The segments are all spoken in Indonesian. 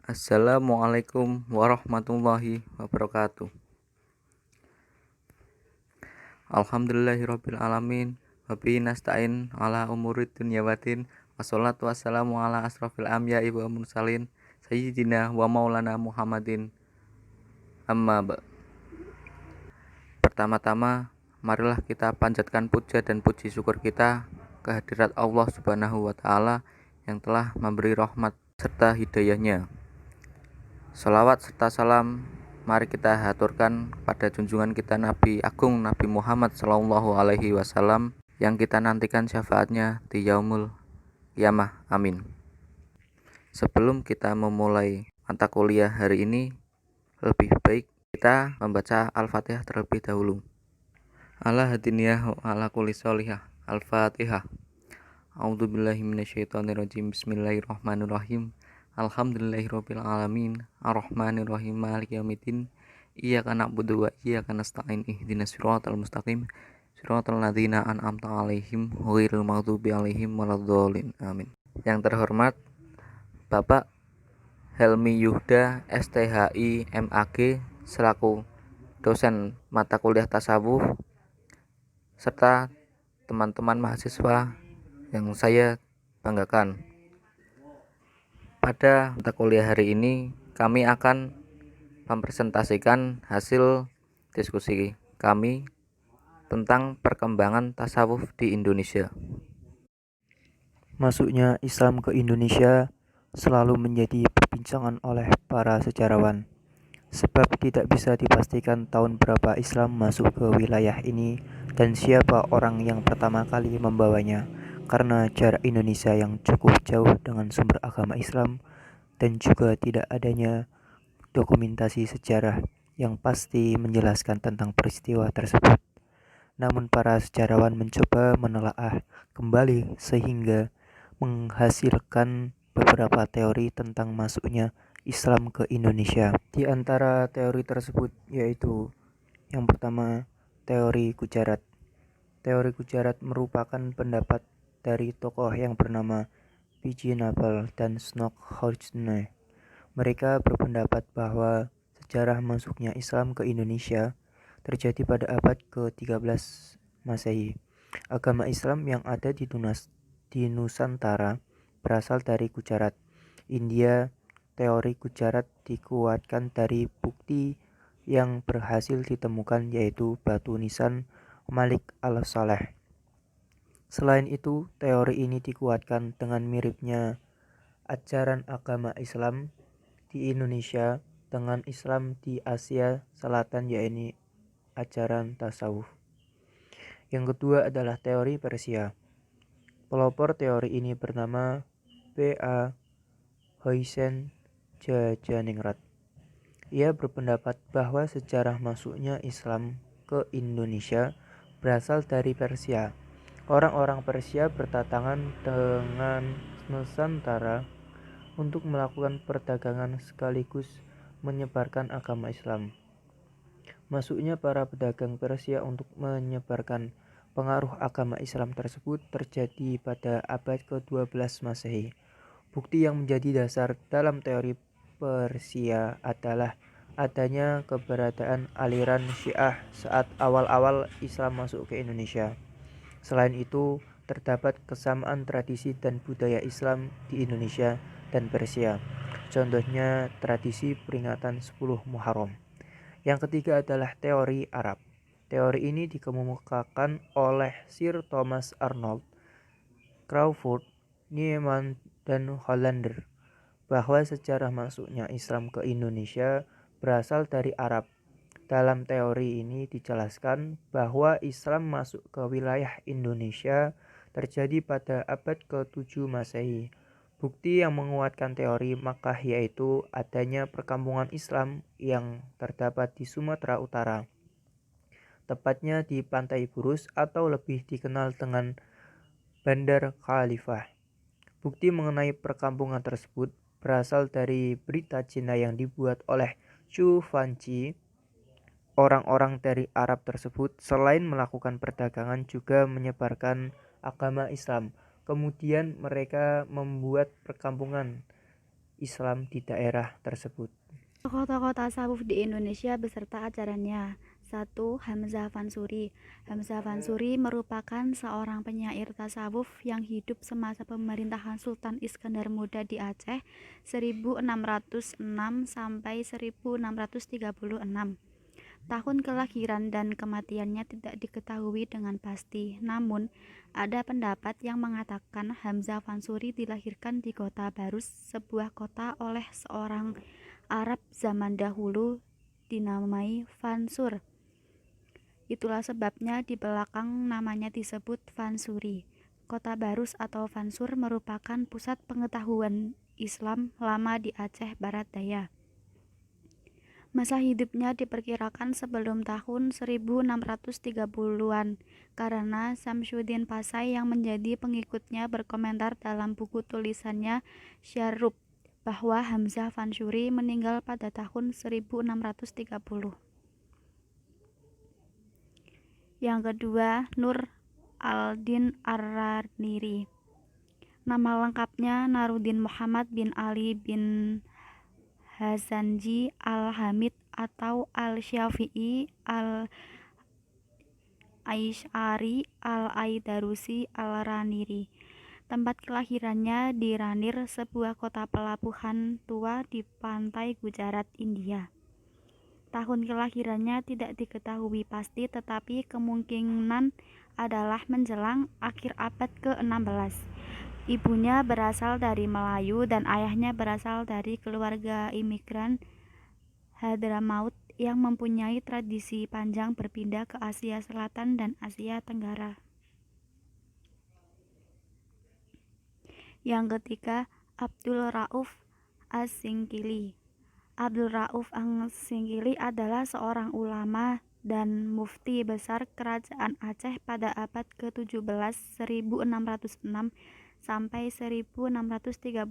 Assalamualaikum warahmatullahi wabarakatuh. Alhamdulillahirabbil alamin. Wabihi nasta'in ala umurid dunya waddin. Wassalatu wassalamu ala asrofil anbiya'i wa mursalin sayyidina wa maulana Muhammadin. Amma ba'. Pertama-tama, marilah kita panjatkan puja dan puji syukur kita kehadirat Allah Subhanahu wa taala yang telah memberi rahmat serta hidayahnya. Sholawat serta salam mari kita haturkan pada junjungan kita Nabi Agung Nabi Muhammad Sallallahu Alaihi Wasallam yang kita nantikan syafaatnya di yaumul qiyamah. Amin. Sebelum kita memulai mata kuliah hari ini, lebih baik kita membaca Al-Fatihah terlebih dahulu. Ala hadiniyah wa ala kulli sholihah. Al-Fatihah. A'udzubillahi minasyaitonirrajim. Bismillahirrahmanirrahim. Alhamdulillahirabbil alamin. Arrahmanirrahim. Maliki yaumiddin. Iyyaka na'budu wa iyyaka nasta'in. Ihdinas siratal mustaqim. Siratal ladzina an'amta 'alaihim ghairil maghdubi 'alaihim waladdallin. Amin. Yang terhormat Bapak Helmi Yuhda STHI MAG selaku dosen mata kuliah tasawuf serta teman-teman mahasiswa yang saya banggakan. Pada mata kuliah hari ini kami akan mempresentasikan hasil diskusi kami tentang perkembangan tasawuf di Indonesia. Masuknya Islam ke Indonesia selalu menjadi perbincangan oleh para sejarawan, sebab tidak bisa dipastikan tahun berapa Islam masuk ke wilayah ini dan siapa orang yang pertama kali membawanya, karena jarak Indonesia yang cukup jauh dengan sumber agama Islam dan juga tidak adanya dokumentasi sejarah yang pasti menjelaskan tentang peristiwa tersebut. Namun para sejarawan mencoba menelaah kembali sehingga menghasilkan beberapa teori tentang masuknya Islam ke Indonesia. Di antara teori tersebut yaitu yang pertama, teori Gujarat. Teori Gujarat merupakan pendapat dari tokoh yang bernama Wijinapal dan Snokkhorne. Mereka berpendapat bahwa sejarah masuknya Islam ke Indonesia terjadi pada abad ke-13 Masehi. Agama Islam yang ada di Nusantara berasal dari Gujarat, India. Teori Gujarat dikuatkan dari bukti yang berhasil ditemukan yaitu batu nisan Malik al-Saleh. Selain itu, teori ini dikuatkan dengan miripnya ajaran agama Islam di Indonesia dengan Islam di Asia Selatan, yaitu ajaran tasawuf. Yang kedua adalah teori Persia. Pelopor teori ini bernama P.A. Hoysen Jajaningrat. Ia berpendapat bahwa sejarah masuknya Islam ke Indonesia berasal dari Persia. Orang-orang Persia berdatangan dengan Nusantara untuk melakukan perdagangan sekaligus menyebarkan agama Islam. Masuknya para pedagang Persia untuk menyebarkan pengaruh agama Islam tersebut terjadi pada abad ke-12 Masehi. Bukti yang menjadi dasar dalam teori Persia adalah adanya keberadaan aliran Syiah saat awal-awal Islam masuk ke Indonesia. Selain itu, terdapat kesamaan tradisi dan budaya Islam di Indonesia dan Persia. Contohnya tradisi peringatan 10 Muharram. Yang ketiga adalah teori Arab. Teori ini dikemukakan oleh Sir Thomas Arnold, Crawford, Newman, dan Hollander bahwa sejarah masuknya Islam ke Indonesia berasal dari Arab. Dalam teori ini dijelaskan bahwa Islam masuk ke wilayah Indonesia terjadi pada abad ke-7 Masehi. Bukti yang menguatkan teori Makkah yaitu adanya perkampungan Islam yang terdapat di Sumatera Utara, tepatnya di Pantai Burus atau lebih dikenal dengan Bandar Khalifah. Bukti mengenai perkampungan tersebut berasal dari berita Cina yang dibuat oleh Chu Fanchi. Orang-orang dari Arab tersebut selain melakukan perdagangan juga menyebarkan agama Islam. Kemudian mereka membuat perkampungan Islam di daerah tersebut. Tokoh-tokoh tasawuf di Indonesia beserta ajarannya. 1. Hamzah Fansuri. Hamzah Fansuri merupakan seorang penyair tasawuf yang hidup semasa pemerintahan Sultan Iskandar Muda di Aceh 1606 sampai 1636. Tahun kelahiran dan kematiannya tidak diketahui dengan pasti. Namun, ada pendapat yang mengatakan Hamzah Fansuri dilahirkan di kota Barus, sebuah kota oleh seorang Arab zaman dahulu dinamai Fansur. Itulah sebabnya di belakang namanya disebut Fansuri. Kota Barus atau Fansur merupakan pusat pengetahuan Islam lama di Aceh Barat Daya. Masa hidupnya diperkirakan sebelum tahun 1630-an karena Samsudin Pasai yang menjadi pengikutnya berkomentar dalam buku tulisannya Syarub bahwa Hamzah Fansuri meninggal pada tahun 1630. Yang kedua, Nur al-Din Ar-Raniri. Nama lengkapnya Naruddin Muhammad bin Ali bin Hazanji Al-Hamid atau Al-Syafi'i Al-Aisy'ari Al-Aidarusi Al-Raniri. Tempat kelahirannya di Ranir, sebuah kota pelabuhan tua di pantai Gujarat, India. Tahun kelahirannya tidak diketahui pasti, tetapi kemungkinan adalah menjelang akhir abad ke-16. Ibunya berasal dari Melayu dan ayahnya berasal dari keluarga imigran Hadramaut yang mempunyai tradisi panjang berpindah ke Asia Selatan dan Asia Tenggara. Yang ketiga, Abdul Rauf As-Singkili. Abdul Rauf As-Singkili adalah seorang ulama dan mufti besar kerajaan Aceh pada abad ke-17 1606 sampai 1637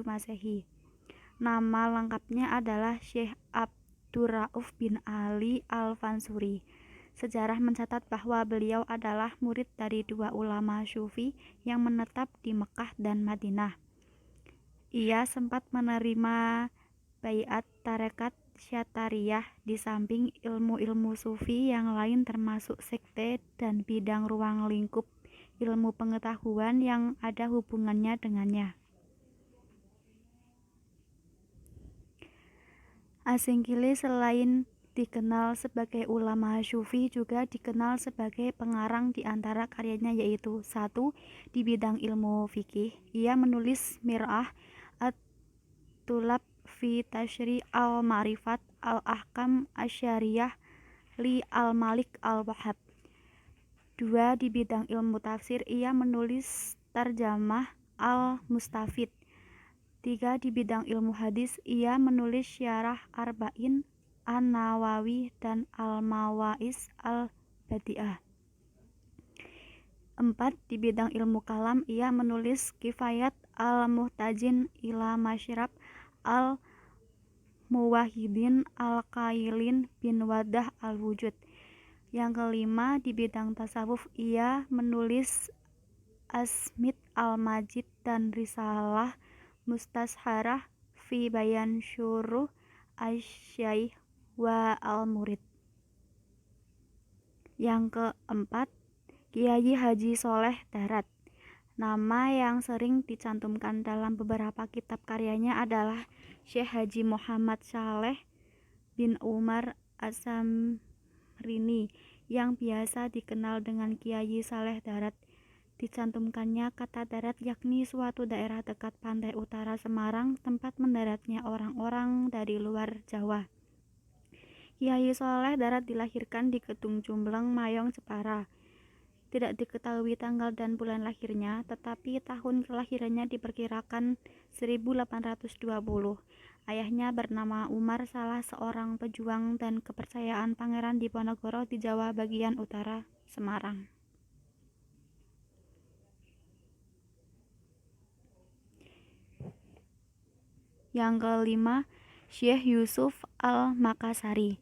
Masehi. Nama lengkapnya adalah Syekh Abdurrauf bin Ali Al-Fansuri. Sejarah mencatat bahwa beliau adalah murid dari dua ulama Sufi yang menetap di Mekah dan Madinah. Ia sempat menerima baiat tarekat Syatariyah di samping ilmu-ilmu Sufi yang lain termasuk sekte dan bidang ruang lingkup ilmu pengetahuan yang ada hubungannya dengannya. As-Singkili selain dikenal sebagai ulama Sufi juga dikenal sebagai pengarang di antara karyanya yaitu 1. Di bidang ilmu fikih, ia menulis Mir'ah at-Tulab fi Tashri' al-Ma'rifat al-Ahkam Asyariyah li al-Malik al-Wahhab. 2. Di bidang ilmu tafsir, ia menulis Tarjamah al-Mustafid. 3. Di bidang ilmu hadis, ia menulis Syarah Arba'in An-Nawawi dan Al-Mawaiz Al-Badi'ah. 4. Di bidang ilmu kalam, ia menulis Kifayat Al-Muhtajin ila Masyrab Al-Muwahhidin Al-Qailin bin Wadah Al-Wujud. Yang kelima, di bidang tasawuf, ia menulis Asmid Al-Majid dan Risalah Mustasharah fi Bayan Syuruh Asy-Syaikh wa Al-Murid. Yang keempat, Kiai Haji Soleh Darat. Nama yang sering dicantumkan dalam beberapa kitab karyanya adalah Syekh Haji Muhammad Saleh bin Umar As-Samrini yang biasa dikenal dengan Kiai Saleh Darat. Dicantumkannya kata darat yakni suatu daerah dekat pantai utara Semarang, tempat mendaratnya orang-orang dari luar Jawa. Kiai Soleh Darat dilahirkan di Kedung Jumbleng, Mayong, Jepara. Tidak diketahui tanggal dan bulan lahirnya, tetapi tahun kelahirannya diperkirakan 1820. Ayahnya bernama Umar, salah seorang pejuang dan kepercayaan Pangeran Diponegoro di Jawa bagian utara Semarang. Yang kelima, Syekh Yusuf Al-Makassari.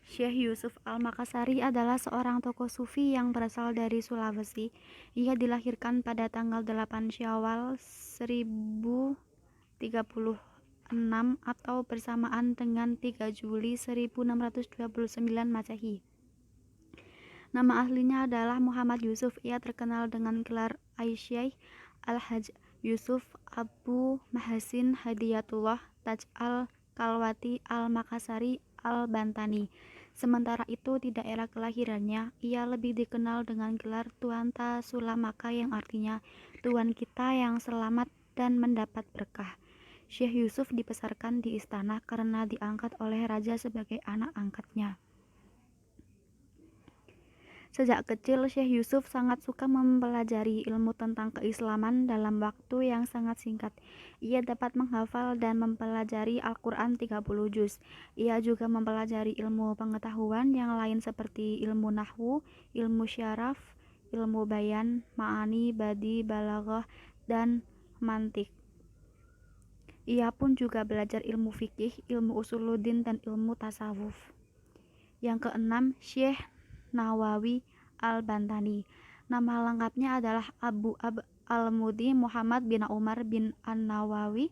Syekh Yusuf Al-Makassari adalah seorang tokoh sufi yang berasal dari Sulawesi. Ia dilahirkan pada tanggal 8 Syawal 1036 atau bersamaan dengan 3 Juli 1629 Masehi. Nama aslinya adalah Muhammad Yusuf. Ia terkenal dengan gelar Aisyah Al-Hajj Yusuf Abu Mahasin Hadiyatullah Taj Al-Kalwati Al-Makassari Al-Bantani. Sementara itu di daerah kelahirannya, ia lebih dikenal dengan gelar Tuan Ta Sulamaka yang artinya Tuan kita yang selamat dan mendapat berkah. Syekh Yusuf dibesarkan di istana karena diangkat oleh raja sebagai anak angkatnya. Sejak kecil, Syekh Yusuf sangat suka mempelajari ilmu tentang keislaman dalam waktu yang sangat singkat. Ia dapat menghafal dan mempelajari Al-Quran 30 juz. Ia juga mempelajari ilmu pengetahuan yang lain seperti ilmu nahwu, ilmu syaraf, ilmu bayan, ma'ani, badi, balaghah, dan mantik. Ia pun juga belajar ilmu fikih, ilmu usuluddin, dan ilmu tasawuf. Yang keenam, Syekh Nawawi Al-Bantani. Nama lengkapnya adalah Abu Al-Mudi Muhammad bin Umar bin An-Nawawi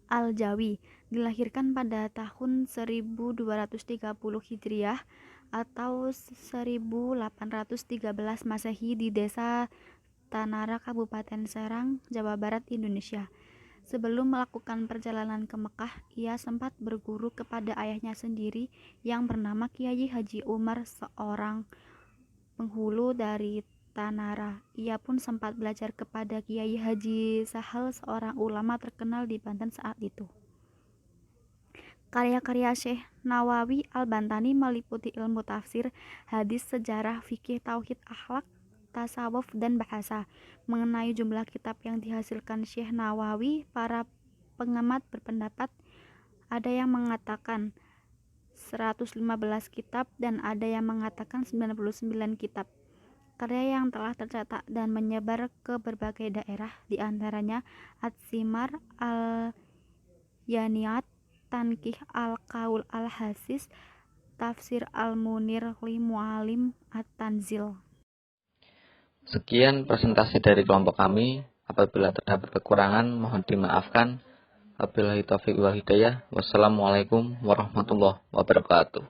Al-Jawi. Dilahirkan pada tahun 1230 Hijriah atau 1813 Masehi di desa Tanara, Kabupaten Serang, Jawa Barat, Indonesia. Sebelum melakukan perjalanan ke Mekah, ia sempat berguru kepada ayahnya sendiri yang bernama Kiai Haji Umar, seorang penghulu dari Tanara. Ia pun sempat belajar kepada Kiai Haji Sahal, seorang ulama terkenal di Banten saat itu. Karya-karya Syekh Nawawi Al-Bantani meliputi ilmu tafsir, hadis, sejarah, fikih, tauhid, akhlak, tasawuf, dan bahasa. Mengenai jumlah kitab yang dihasilkan Syekh Nawawi, para pengamat berpendapat ada yang mengatakan 115 kitab dan ada yang mengatakan 99 kitab. Karya yang telah tercetak dan menyebar ke berbagai daerah diantaranya At-Simar, Al-Yaniyat, Tankih Al-Qaul Al-Hasis, Tafsir Al-Munir li Mu'alim At-Tanzil. Sekian presentasi dari kelompok kami. Apabila terdapat kekurangan, mohon dimaafkan. Wabillahi taufiq wal hidayah. Wassalamualaikum warahmatullahi wabarakatuh.